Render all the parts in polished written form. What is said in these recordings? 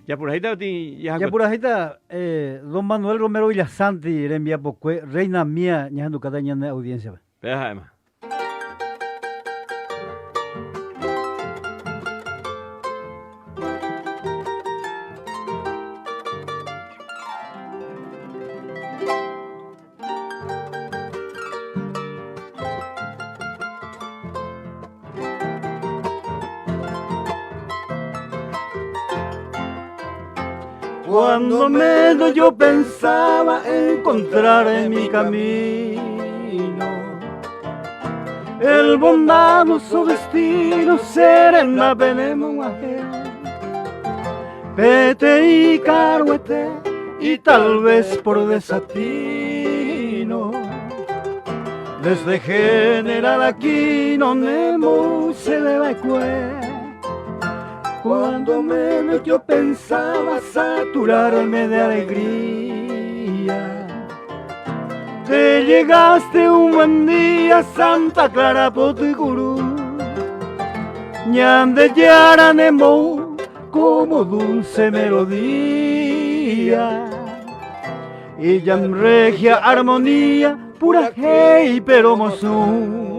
Yapurajita Yapurajita, don Manuel Romero Villasanti, envía Pocue, reina mía, ñajando cada ñana audiencia. Peja, además. Cuando menos yo pensaba encontrar en mi camino el bondadoso destino, serena venemos pete y caruete, y tal vez por desatino desde General Aquino Nemo se le va cuando menos yo pensaba saturarme de alegría, te llegaste un buen día, Santa Clara Poticurú, ñande Yaranemo, como dulce melodía, y llam regia armonía, pura hey pero mozú.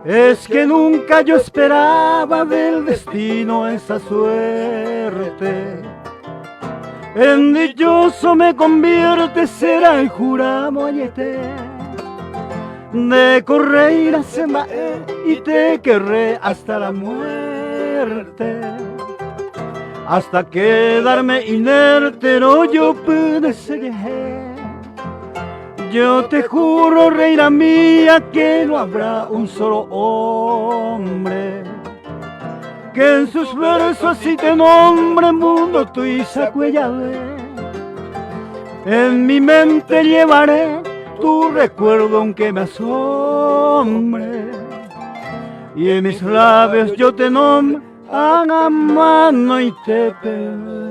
Es que nunca yo esperaba del destino esa suerte. En dichoso me convierte, será el juramo añete. De correr a Semaé y te querré hasta la muerte. Hasta quedarme inerte, no yo pude seguir. Yo te juro, reina mía, que no habrá un solo hombre que en sus versos así te nombre, mundo tu isacuellade. En mi mente llevaré tu recuerdo aunque me asombre, y en mis labios yo te nombre, a mano y te pedí.